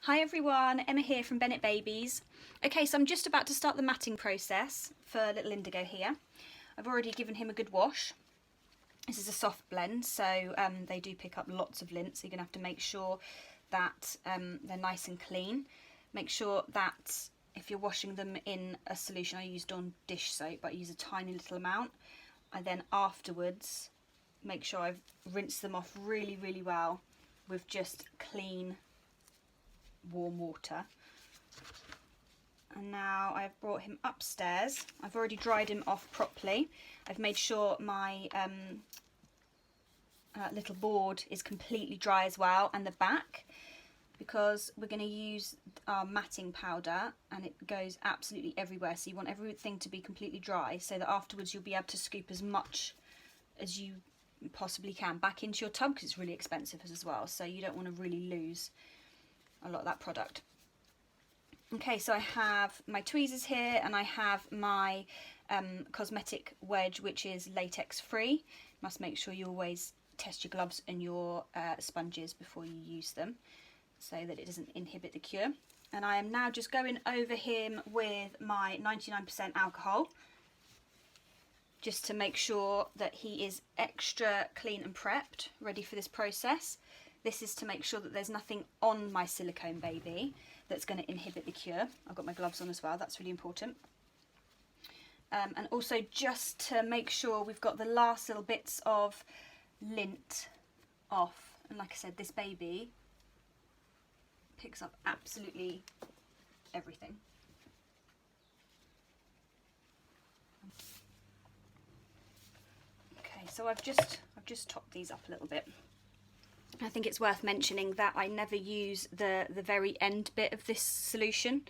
Hi everyone, Emma here from Bennett Babies. Okay, so I'm just about to start the matting process for little Indigo here. I've already given him a good wash. This is a soft blend, so they do pick up lots of lint, so you're going to have to make sure that they're nice and clean. Make sure that if you're washing them in a solution, I used on dish soap, but I use a tiny little amount. I then afterwards make sure I've rinsed them off really, really well with just clean warm water. And now I've brought him upstairs. I've already dried him off properly. I've made sure my little board is completely dry as well, and the back, because we're going to use our matting powder and it goes absolutely everywhere, so you want everything to be completely dry so that afterwards you'll be able to scoop as much as you possibly can back into your tub, because it's really expensive as well, so you don't want to really lose a lot of that product. Okay, so I have my tweezers here and I have my cosmetic wedge, which is latex free. Must make sure you always test your gloves and your sponges before you use them so that it doesn't inhibit the cure. And I am now just going over him with my 99% alcohol, just to make sure that he is extra clean and prepped, ready for this process. This is to make sure that there's nothing on my silicone baby that's going to inhibit the cure. I've got my gloves on as well, that's really important. And also just to make sure we've got the last little bits of lint off. And like I said, this baby picks up absolutely everything. Okay, so I've just topped these up a little bit. I think it's worth mentioning that I never use the very end bit of this solution,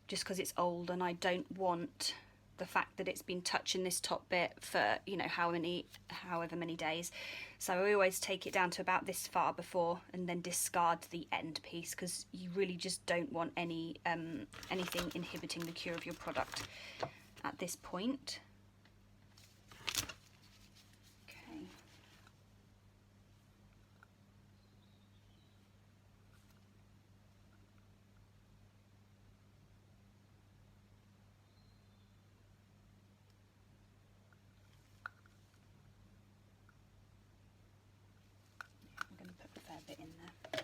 just because it's old and I don't want the fact that it's been touching this top bit for, you know, however many days. So I always take it down to about this far before and then discard the end piece, because you really just don't want anything inhibiting the cure of your product at this point. Bit in there.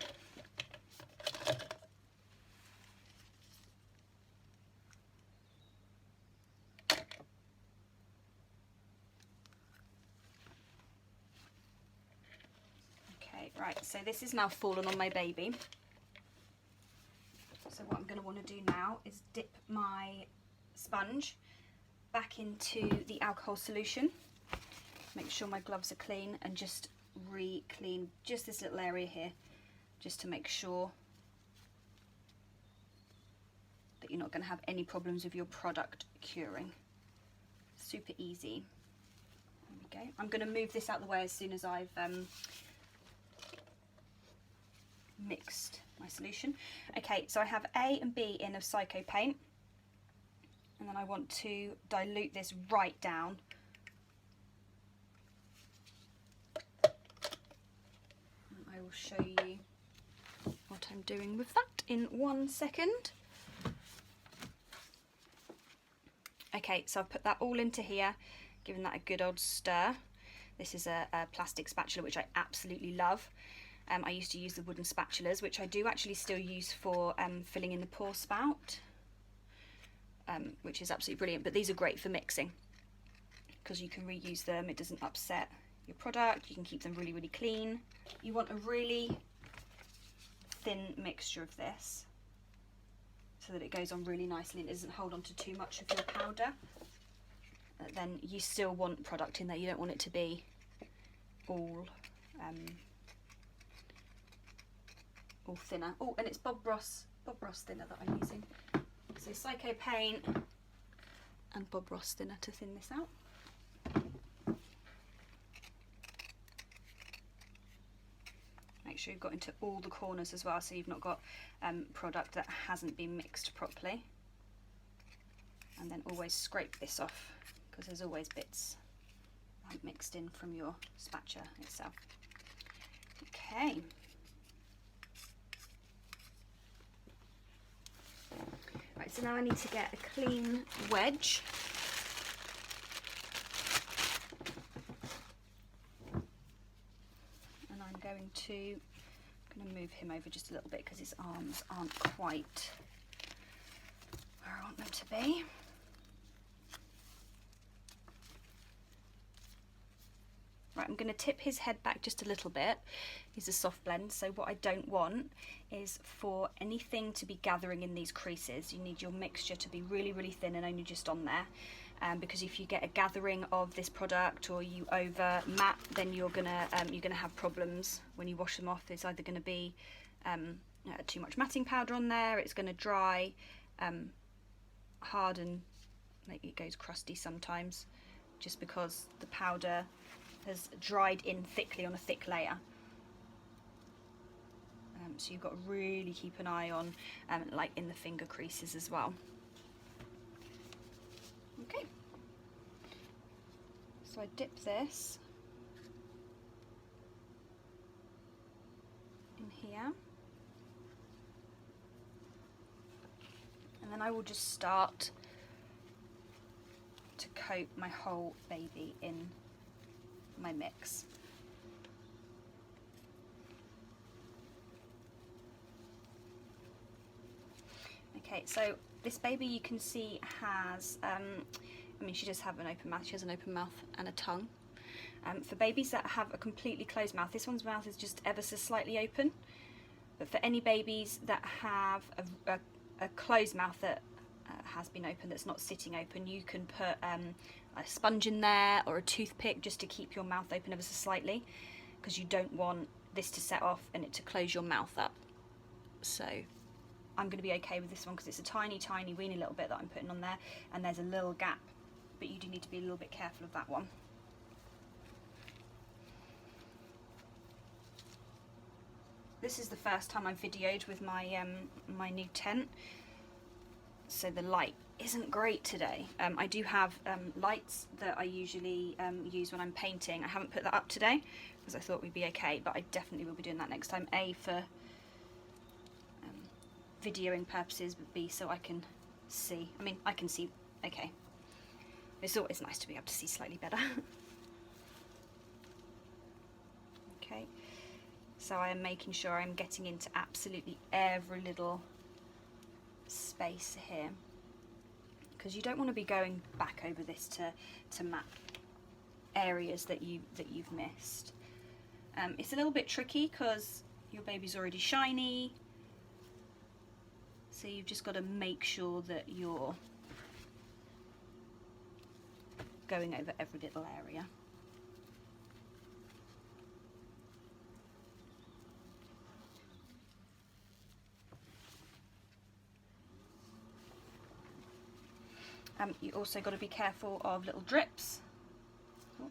Okay, right, so this is now fallen on my baby. So what I'm going to want to do now is dip my sponge back into the alcohol solution. Make sure my gloves are clean and just re-clean just this little area here, just to make sure that you're not going to have any problems with your product curing. Super easy. There we go. I'm going to move this out of the way as soon as I've mixed my solution. Okay, so I have A and B in of Psycho paint, and then I want to dilute this right down. I will show you what I'm doing with that in 1 second. Okay, so I've put that all into here, given that a good old stir. This is a plastic spatula, which I absolutely love. I used to use the wooden spatulas, which I do actually still use for filling in the pour spout, which is absolutely brilliant. But these are great for mixing, because you can reuse them, it doesn't upset your product, you can keep them really, really clean. You want a really thin mixture of this so that it goes on really nicely and it doesn't hold on to too much of your powder. Then you still want product in there, you don't want it to be all thinner. Oh, and it's Bob Ross thinner that I'm using. So Psycho paint and Bob Ross thinner to thin this out. Make sure you've got into all the corners as well, so you've not got product that hasn't been mixed properly. And then always scrape this off, because there's always bits mixed in from your spatula itself. Okay. Right, so now I need to get a clean wedge. And I'm going to move him over just a little bit because his arms aren't quite where I want them to be. Right, I'm going to tip his head back just a little bit. He's a soft blend, so what I don't want is for anything to be gathering in these creases. You need your mixture to be really, really thin and only just on there. Because if you get a gathering of this product or you over mat, then you're gonna have problems when you wash them off. It's either going to be too much matting powder on there, it's going to dry, hard, and it goes crusty sometimes, just because the powder has dried in thickly on a thick layer. So you've got to really keep an eye on like in the finger creases as well. Okay, so I dip this in here, and then I will just start to coat my whole baby in my mix. Okay, so this baby, you can see, has, I mean, she does have an open mouth. She has an open mouth and a tongue. For babies that have a completely closed mouth, this one's mouth is just ever so slightly open. But for any babies that have a closed mouth that has been open, that's not sitting open, you can put a sponge in there or a toothpick just to keep your mouth open ever so slightly, because you don't want this to set off and it to close your mouth up. So I'm going to be okay with this one because it's a tiny, tiny, weeny little bit that I'm putting on there, and there's a little gap, but you do need to be a little bit careful of that one. This is the first time I've videoed with my my new tent, so the light isn't great today. I do have lights that I usually use when I'm painting. I haven't put that up today because I thought we'd be okay, but I definitely will be doing that next time. A, for videoing purposes, but B, so I can see. I mean, I can see okay. It's always nice to be able to see slightly better. Okay, so I am making sure I'm getting into absolutely every little space here, because you don't want to be going back over this to map areas that you've missed. It's a little bit tricky because your baby's already shiny, so you've just got to make sure that you're going over every little area. You also got to be careful of little drips. Oh,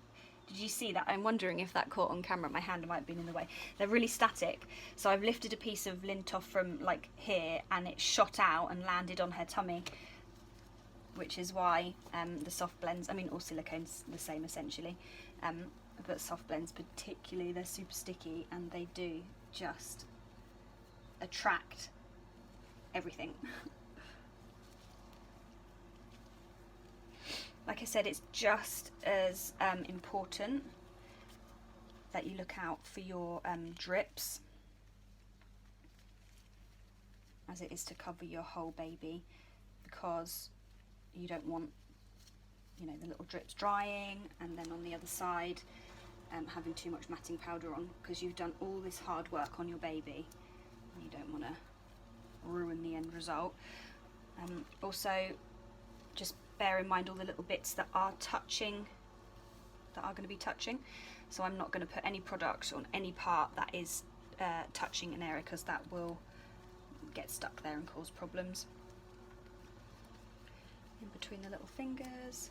did you see that? I'm wondering if that caught on camera. My hand might have been in the way. They're really static. So I've lifted a piece of lint off from like here, and it shot out and landed on her tummy, which is why the soft blends, I mean all silicone's the same essentially, but soft blends particularly, they're super sticky and they do just attract everything. Like I said, it's just as important that you look out for your drips as it is to cover your whole baby, because you don't want, you know, the little drips drying and then on the other side having too much matting powder on, because you've done all this hard work on your baby and you don't want to ruin the end result. Also, just bear in mind all the little bits that are touching, that are going to be touching. So I'm not going to put any product on any part that is touching an area, because that will get stuck there and cause problems. In between the little fingers.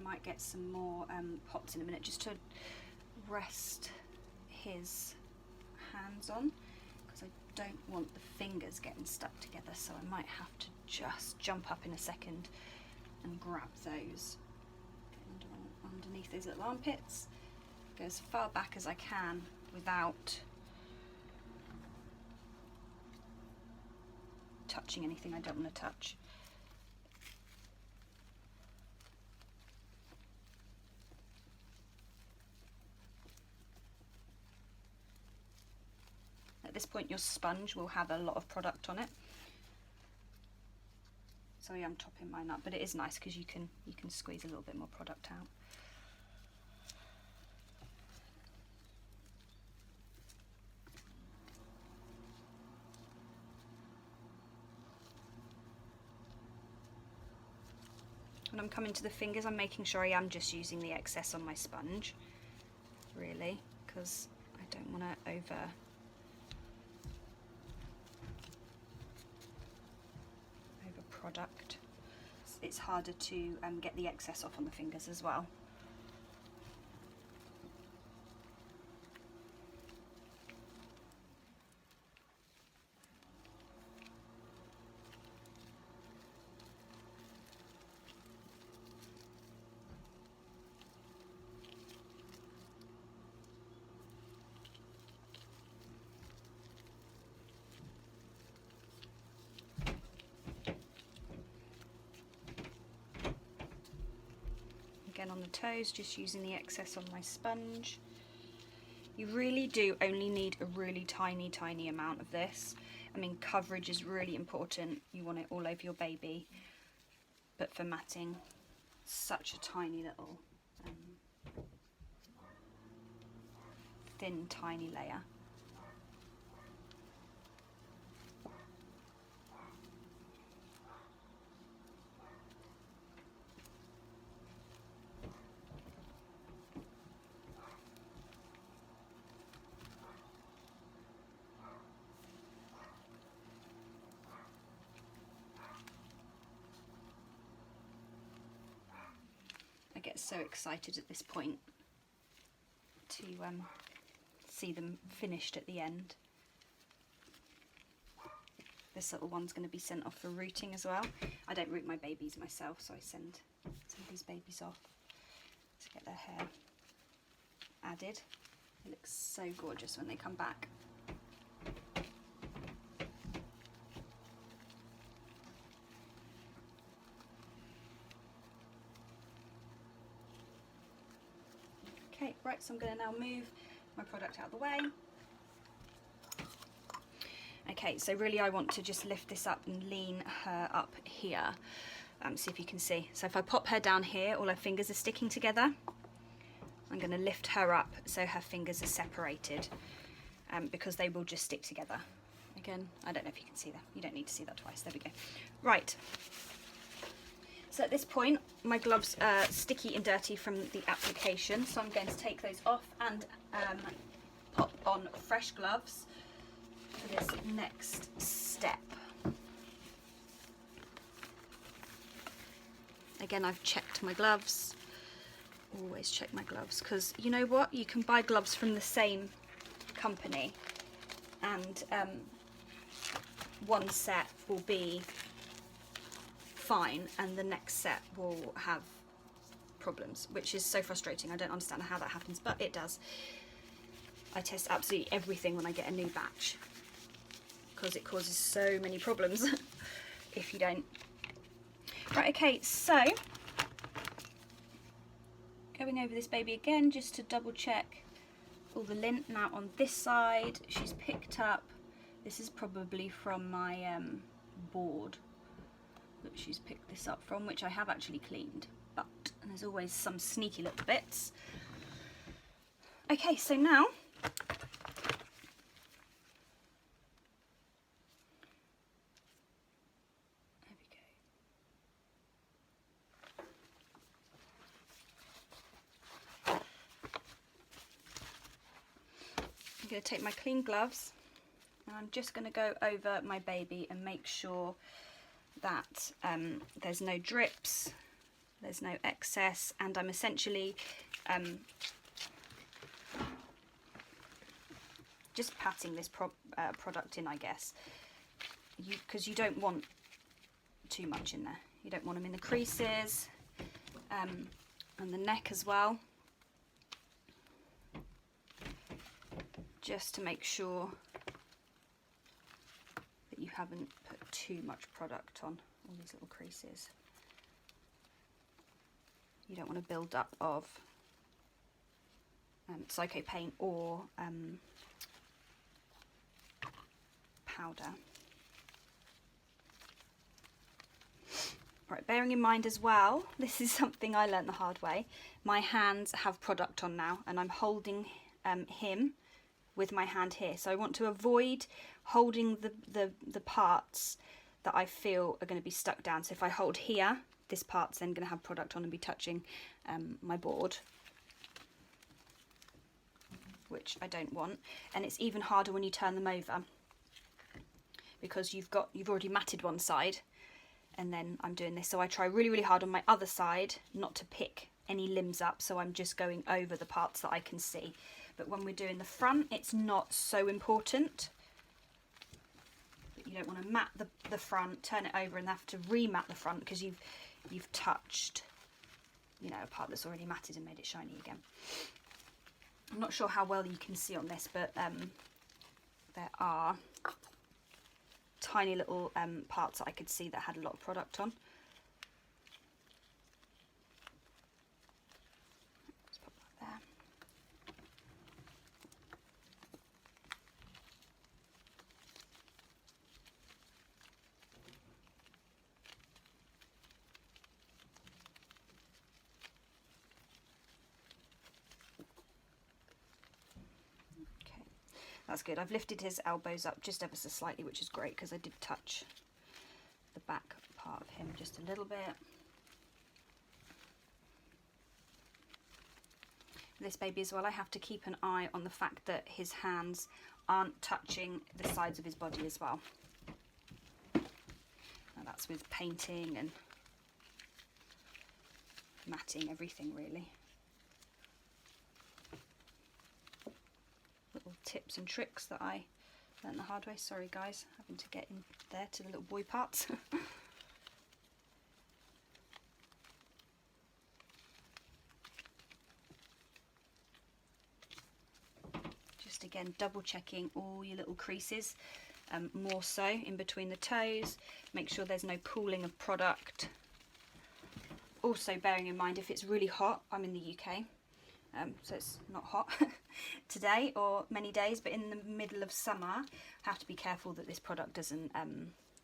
Might get some more pots in a minute, just to rest his hands on, because I don't want the fingers getting stuck together, so I might have to just jump up in a second and grab those underneath those little armpits. Go as far back as I can without touching anything I don't want to touch. At this point your sponge will have a lot of product on it, so I am topping mine up, but it is nice because you can squeeze a little bit more product out. When I'm coming to the fingers, I'm making sure I am just using the excess on my sponge, really, because I don't want to over product. It's harder to get the excess off on the fingers as well. Again on the toes, just using the excess on my sponge. You really do only need a really tiny amount of this. I mean, coverage is really important. You want it all over your baby, but for matting, such a tiny little thin tiny layer. I get so excited at this point to see them finished at the end. This little one's going to be sent off for rooting as well. I don't root my babies myself, so I send these babies off to get their hair added. It looks so gorgeous when they come back. Okay, right, so I'm going to now move my product out of the way. Okay, so really I want to just lift this up and lean her up here. See if you can see. So if I pop her down here, all her fingers are sticking together. I'm going to lift her up so her fingers are separated, because they will just stick together. Again, I don't know if you can see that. You don't need to see that twice. There we go. Right. So at this point, my gloves are sticky and dirty from the application, so I'm going to take those off and pop on fresh gloves for this next step. Again, I've checked my gloves. Always check my gloves, because you know what? You can buy gloves from the same company, and one set will be fine and the next set will have problems, which is so frustrating. I don't understand how that happens, but it does. I test absolutely everything when I get a new batch, because it causes so many problems if you don't. Right, okay, so going over this baby again just to double check all the lint. Now on this side she's picked up, this is probably from my board that she's picked this up from, which I have actually cleaned, but there's always some sneaky little bits. Okay, so now there we go. I'm going to take my clean gloves and I'm just going to go over my baby and make sure that there's no drips, there's no excess, and I'm essentially just patting this product in, I guess, because you don't want too much in there. You don't want them in the creases and the neck as well, just to make sure that you haven't put too much product on all these little creases. You don't want to build up of psycho paint or powder. Right, bearing in mind as well, this is something I learned the hard way. My hands have product on now, and I'm holding him with my hand here. So I want to avoid holding the parts that I feel are going to be stuck down. So if I hold here, this part's then going to have product on and be touching my board, which I don't want. And it's even harder when you turn them over, because you've already matted one side, and then I'm doing this. So I try really, really hard on my other side not to pick any limbs up, so I'm just going over the parts that I can see. But when we're doing the front, it's not so important. But you don't want to mat the front, turn it over and have to remat the front, because you've touched, you know, a part that's already matted and made it shiny again. I'm not sure how well you can see on this, but there are tiny little parts that I could see that had a lot of product on. Let's put that there. That's good. I've lifted his elbows up just ever so slightly, which is great, because I did touch the back part of him just a little bit. This baby as well, I have to keep an eye on the fact that his hands aren't touching the sides of his body as well. Now that's with painting and matting, everything really. Little tips and tricks that I learned the hard way. Sorry guys, having to get in there to the little boy parts. Just again double checking all your little creases, more so in between the toes. Make sure there's no pooling of product. Also bearing in mind, if it's really hot, I'm in the UK, so it's not hot today or many days, but in the middle of summer I have to be careful that this product doesn't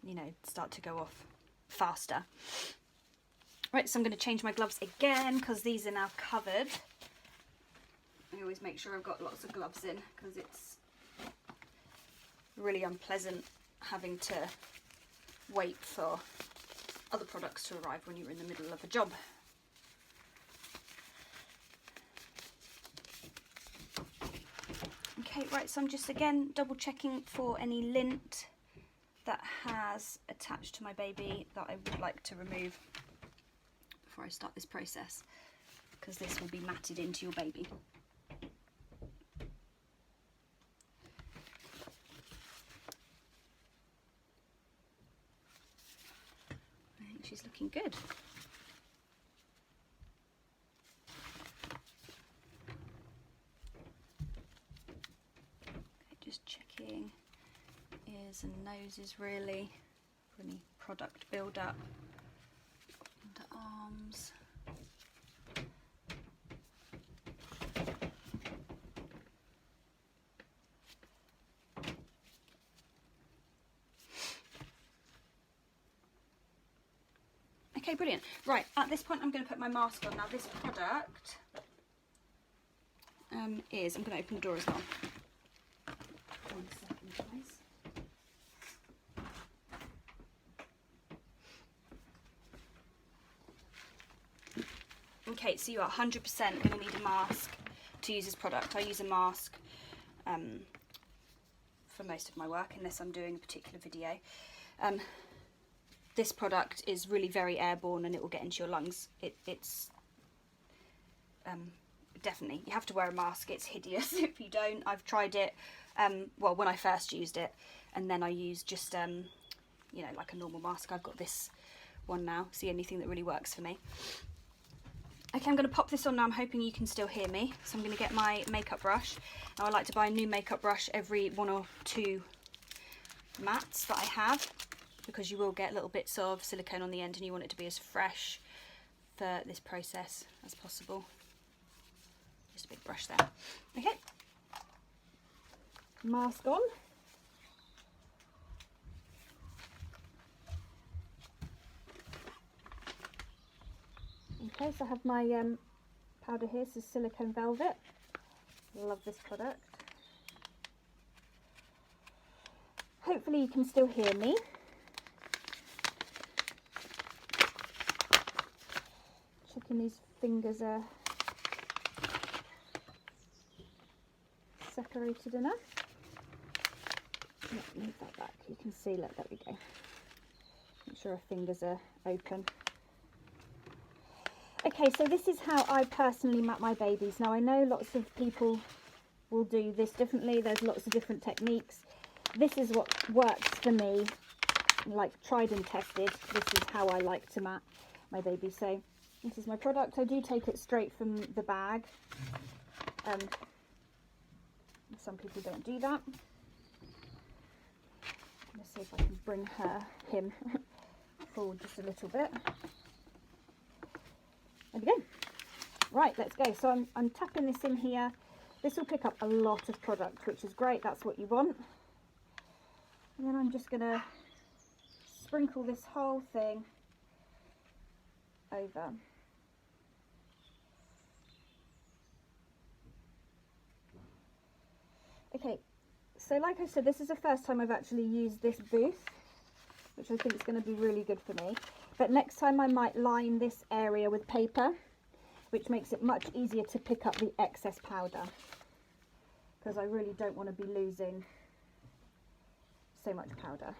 you know, start to go off faster. Right, so I'm going to change my gloves again because these are now covered. I always make sure I've got lots of gloves in, because it's really unpleasant having to wait for other products to arrive when you're in the middle of a job. Okay, right, so I'm just again double checking for any lint that has attached to my baby that I would like to remove before I start this process, because this will be matted into your baby. I think she's looking good. Just checking ears and noses really for any product build up. Underarms. Okay, brilliant. Right, at this point I'm going to put my mask on. Now this product I'm going to open the door as well. 1 second, guys. Okay, so you are 100% going to need a mask to use this product. I use a mask for most of my work, unless I'm doing a particular video. This product is really very airborne and it will get into your lungs. It's definitely, you have to wear a mask. It's hideous if you don't. I've tried it, well, when I first used it, and then I used just, you know, like a normal mask. I've got this one now. It's the only thing that really works for me. Okay, I'm going to pop this on now. I'm hoping you can still hear me. So I'm going to get my makeup brush. Now I like to buy a new makeup brush every 1 or 2 mats that I have, because you will get little bits of silicone on the end and you want it to be as fresh for this process as possible. Just a big brush there. Okay, mask on. Okay, so I have my powder here. This is Silicone Velvet. Love this product. Hopefully you can still hear me. Checking these fingers are separated enough. Move that back. You can see, look, there we go. Make sure our fingers are open. Okay, so this is how I personally mat my babies. Now I know lots of people will do this differently. There's lots of different techniques. This is what works for me, like tried and tested. This is how I like to mat my baby. So this is my product. I do take it straight from the bag. Some people don't do that. Let's see if I can bring him forward just a little bit. There we go. Right, let's go. So I'm tapping this in here. This will pick up a lot of product, which is great. That's what you want. And then I'm just going to sprinkle this whole thing over. Okay, so like I said, this is the first time I've actually used this booth, which I think is going to be really good for me. But next time I might line this area with paper, which makes it much easier to pick up the excess powder, because I really don't want to be losing so much powder.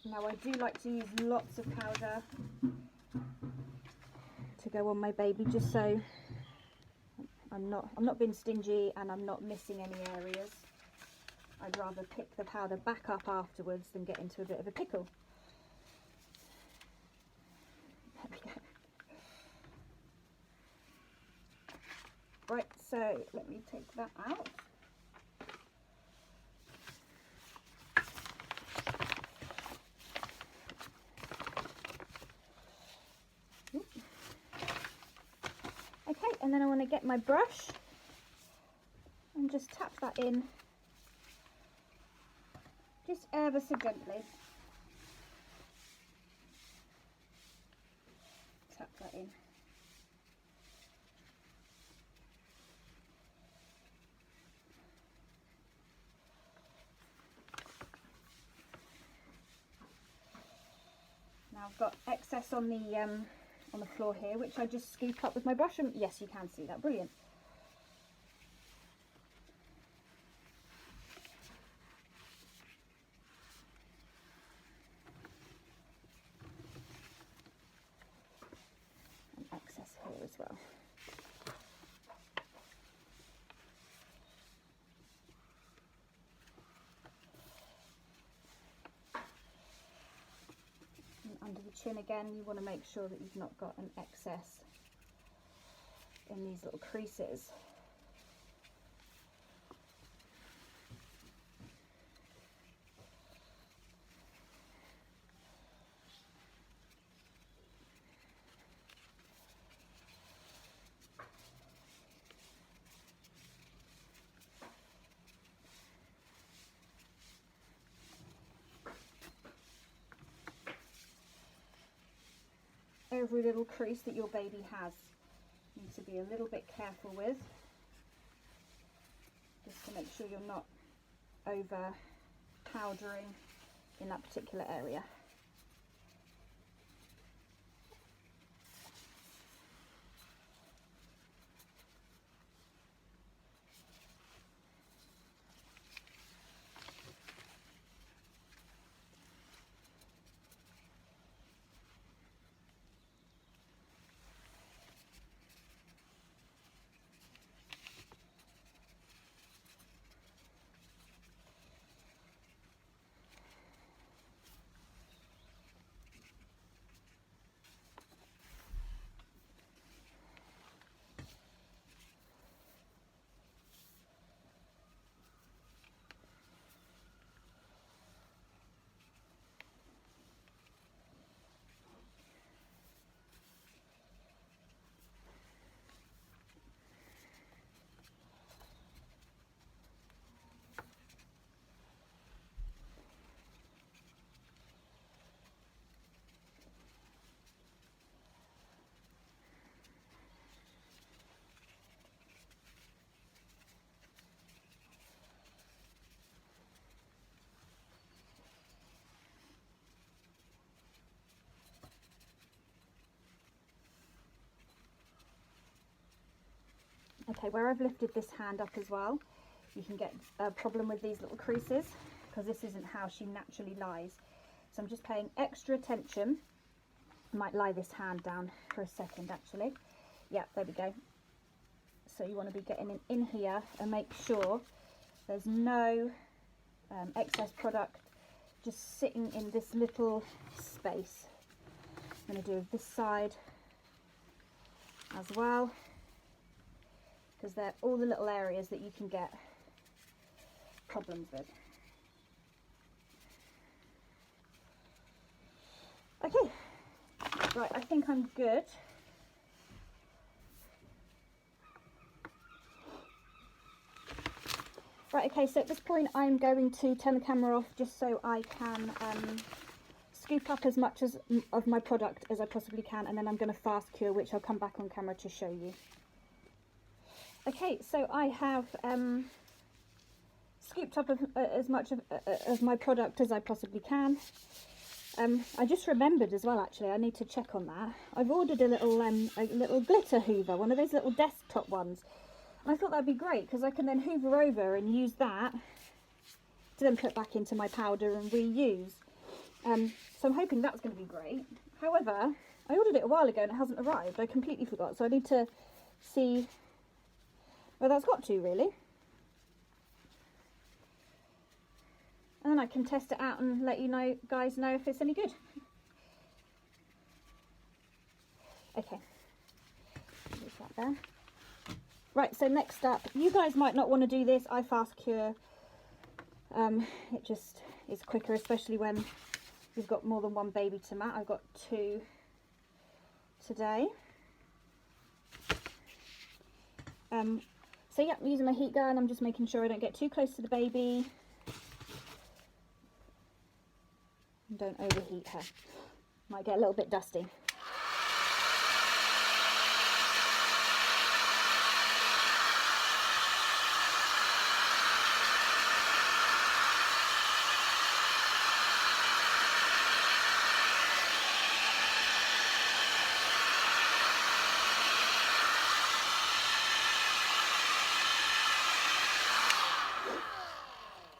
Now I do like to use lots of powder to go on my baby, just so I'm not being stingy and I'm not missing any areas. I'd rather pick the powder back up afterwards than get into a bit of a pickle. There we go. Right, so let me take that out. Okay, and then I want to get my brush and just tap that in, just ever so gently. Tap that in. Now I've got excess on the floor here, which I just scoop up with my brush, and yes, you can see that, brilliant. And excess here as well. Under the chin again, you want to make sure that you've not got an excess in these little creases. Every little crease that your baby has, you need to be a little bit careful with, just to make sure you're not over powdering in that particular area. Okay, where I've lifted this hand up as well, you can get a problem with these little creases because this isn't how she naturally lies. So I'm just paying extra attention. I might lie this hand down for a second actually. Yeah, there we go. So you want to be getting in here and make sure there's no excess product just sitting in this little space. I'm going to do this side as well, because they're all the little areas that you can get problems with. Okay, right, I think I'm good. Right, okay, so at this point I'm going to turn the camera off just so I can scoop up as much of my product as I possibly can, and then I'm going to fast cure, which I'll come back on camera to show you. Okay, so I have scooped up as much of my product as I possibly can. I just remembered as well, actually, I need to check on that. I've ordered a little glitter hoover, one of those little desktop ones. And I thought that'd be great because I can then hoover over and use that to then put back into my powder and reuse. So I'm hoping that's going to be great. However, I ordered it a while ago and it hasn't arrived. I completely forgot, so I need to see where that's got to, really. And then I can test it out and let you guys know if it's any good. Okay, leave that there. Right, so next up, you guys might not want to do this. I fast cure. It just is quicker, especially when you've got more than one baby to mat. I've got 2 today. So yeah, I'm using my heat gun. I'm just making sure I don't get too close to the baby. And don't overheat her. Might get a little bit dusty.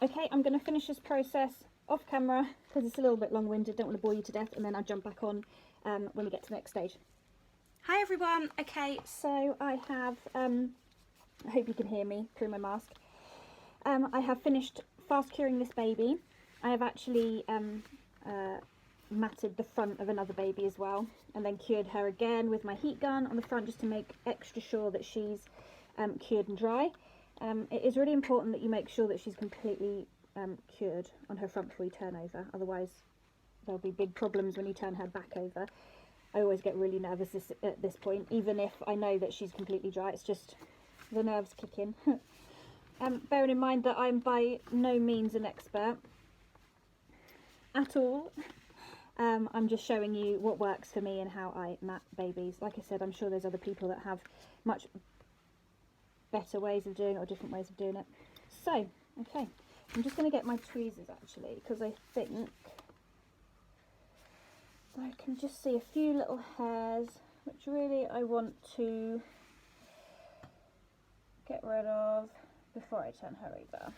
Okay, I'm going to finish this process off camera because it's a little bit long-winded, don't want to bore you to death, and then I'll jump back on when we get to the next stage. Hi everyone, okay, so I have, I hope you can hear me through my mask. I have finished fast curing this baby. I have actually matted the front of another baby as well, and then cured her again with my heat gun on the front just to make extra sure that she's cured and dry. It is really important that you make sure that she's completely cured on her front before you turn over, otherwise there'll be big problems when you turn her back over. I always get really nervous at this point, even if I know that she's completely dry. It's just the nerves kick in. Bearing in mind that I'm by no means an expert at all. I'm just showing you what works for me and how I mat babies. Like I said, I'm sure there's other people that have much better ways of doing it or different ways of doing it. So, okay, I'm just going to get my tweezers actually, because I think I can just see a few little hairs which really I want to get rid of before I turn her over.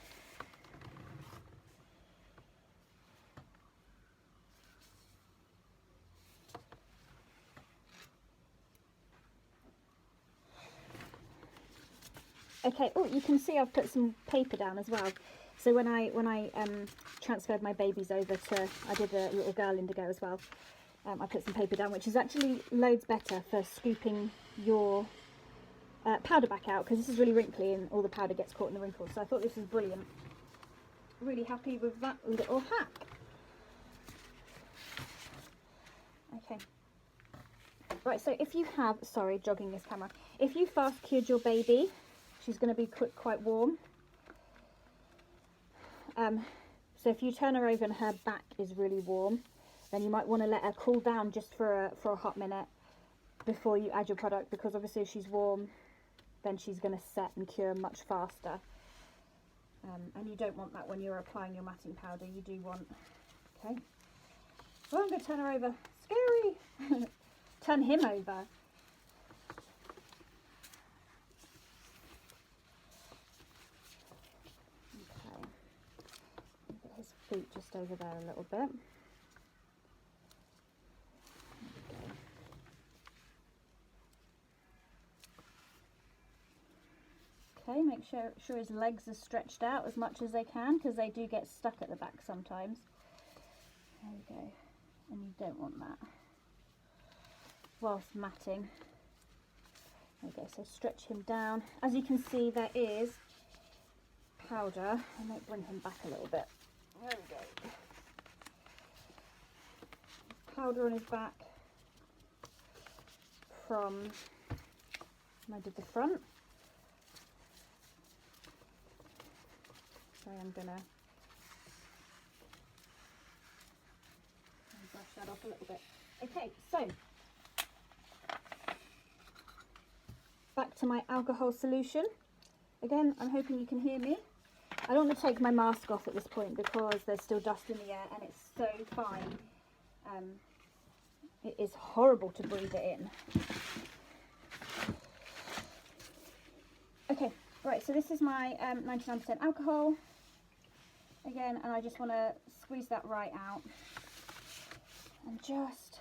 Okay, oh, you can see I've put some paper down as well. So when I transferred my babies over to, I did a little girl Indigo as well. I put some paper down, which is actually loads better for scooping your powder back out, because this is really wrinkly and all the powder gets caught in the wrinkles. So I thought this was brilliant. Really happy with that little hack. Okay. Right, so if you have, sorry, jogging this camera. If you fast cured your baby, she's going to be quite warm. So if you turn her over and her back is really warm, then you might want to let her cool down just for a hot minute before you add your product, because obviously if she's warm, then she's going to set and cure much faster. And you don't want that when you're applying your matting powder. You do want, okay. Oh, I'm going to turn her over. Scary. Turn him over. feet just over there a little bit. Okay, make sure his legs are stretched out as much as they can, because they do get stuck at the back sometimes. There we go. And you don't want that whilst matting. There we go, so stretch him down. As you can see, there is powder. I might bring him back a little bit. There we go. Powder on his back from when I did the front. So I'm gonna brush that off a little bit. Okay, so back to my alcohol solution. Again, I'm hoping you can hear me. I don't want to take my mask off at this point because there's still dust in the air and it's so fine. It is horrible to breathe it in. Okay, right, so this is my 99% alcohol. Again, and I just want to squeeze that right out and just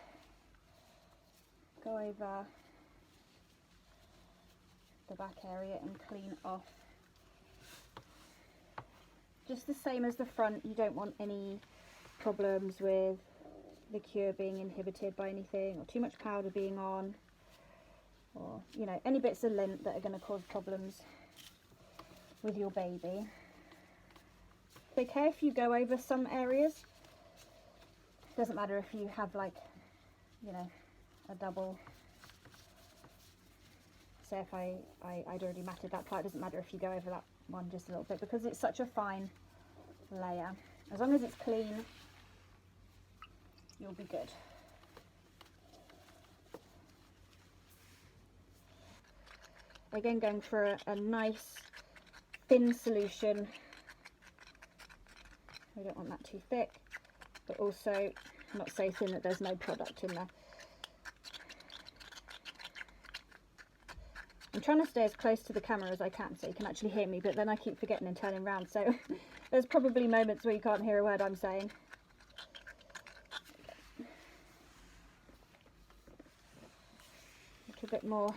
go over the back area and clean off. Just the same as the front, you don't want any problems with the cure being inhibited by anything, or too much powder being on, or you know, any bits of lint that are going to cause problems with your baby. It's okay if you go over some areas. It doesn't matter if you have, like, you know, a double. Say if I'd already matted that part, it doesn't matter if you go over that one just a little bit, because it's such a fine layer. As long as it's clean, you'll be good. Again, going for a nice thin solution. We don't want that too thick, but also not so thin that there's no product in there. I'm trying to stay as close to the camera as I can so you can actually hear me, but then I keep forgetting and turning around, so there's probably moments where you can't hear a word I'm saying. A little bit more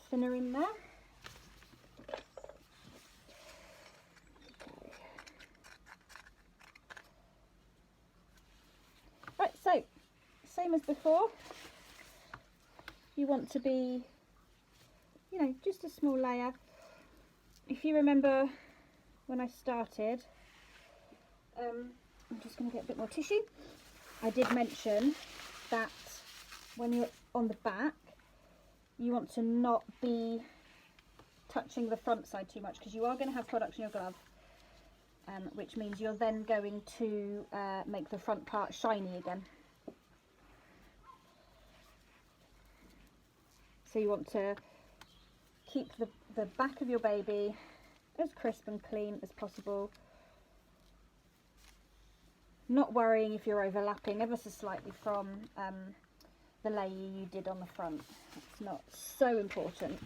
thinner in there. Right, so same as before, you want to be, you know, just a small layer. If you remember when I started, I'm just going to get a bit more tissue. I did mention that when you're on the back, you want to not be touching the front side too much, because you are going to have product in your glove, which means you're then going to make the front part shiny again. So you want to keep the back of your baby as crisp and clean as possible. Not worrying if you're overlapping ever so slightly from the layer you did on the front. It's not so important.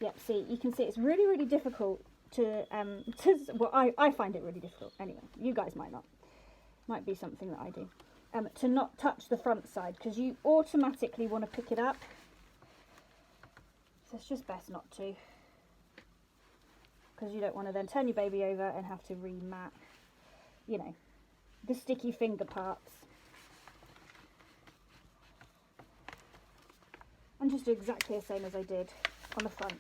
Yep, see, you can see it's really, really difficult to well, I find it really difficult. Anyway, you guys might not. Might be something that I do. To not touch the front side, because you automatically want to pick it up. So it's just best not to, because you don't want to then turn your baby over and have to remat, you know, the sticky finger parts. And just do exactly the same as I did on the front.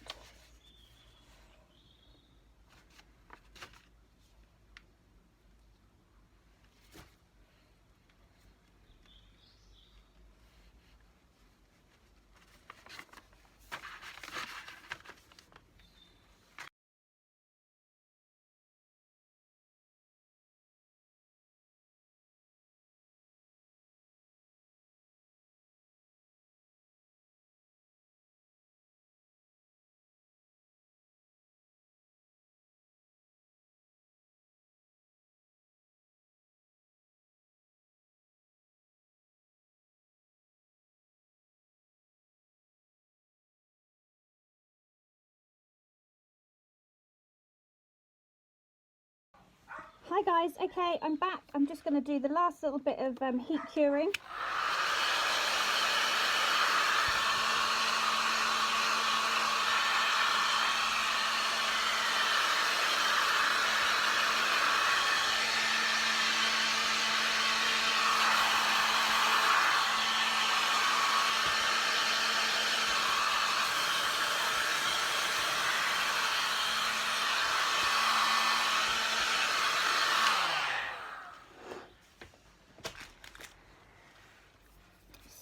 Hi guys, okay, I'm back. I'm just going to do the last little bit of heat curing.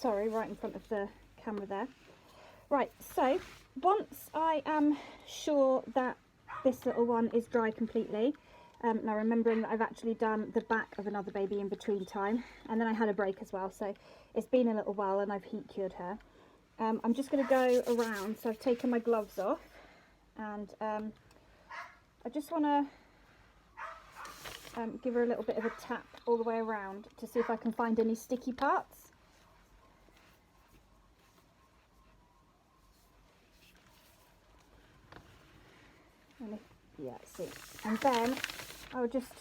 Sorry, right in front of the camera there. Right, so once I am sure that this little one is dry completely, now remembering that I've actually done the back of another baby in between time, and then I had a break as well, so it's been a little while and I've heat cured her. I'm just going to go around, so I've taken my gloves off, and I just want to give her a little bit of a tap all the way around to see if I can find any sticky parts. Yeah, see, and then I'll just,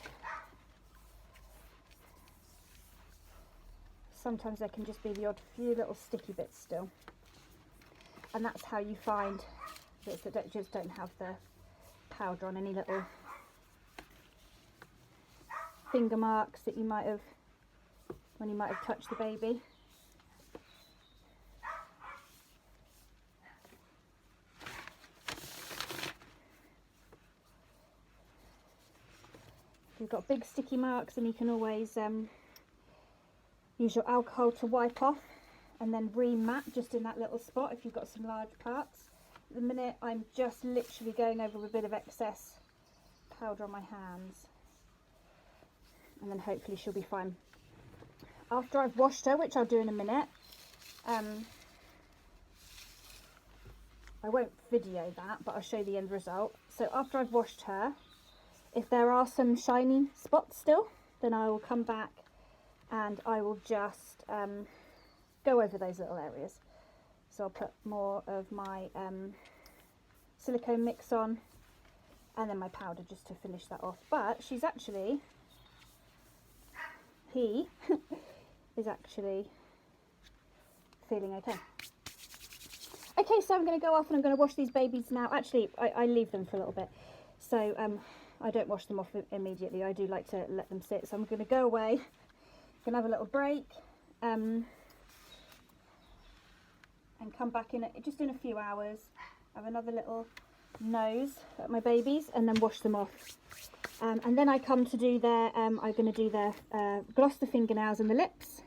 sometimes there can just be the odd few little sticky bits still, and that's how you find bits that just don't have the powder on, any little finger marks that you might have when you might have touched the baby. You've got big sticky marks, and you can always use your alcohol to wipe off and then re-mat just in that little spot if you've got some large parts. At the minute I'm just literally going over a bit of excess powder on my hands, and then hopefully she'll be fine. After I've washed her, which I'll do in a minute, I won't video that, but I'll show you the end result. So after I've washed her, if there are some shiny spots still, then I will come back and I will just go over those little areas. So I'll put more of my silicone mix on, and then my powder just to finish that off. But she's actually, he is actually feeling okay. Okay, so I'm going to go off and I'm going to wash these babies now. Actually, I leave them for a little bit. So I don't wash them off immediately. I do like to let them sit. So I'm going to go away, going to have a little break, and come back in just in a few hours. Have another little nose at my babies, and then wash them off. And then I come to do their, I'm going to do their gloss the fingernails and the lips,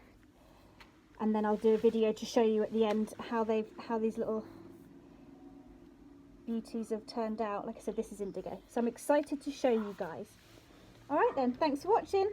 and then I'll do a video to show you at the end how these little beauties have turned out. Like I said, this is Indigo, so I'm excited to show you guys. All right then, thanks for watching.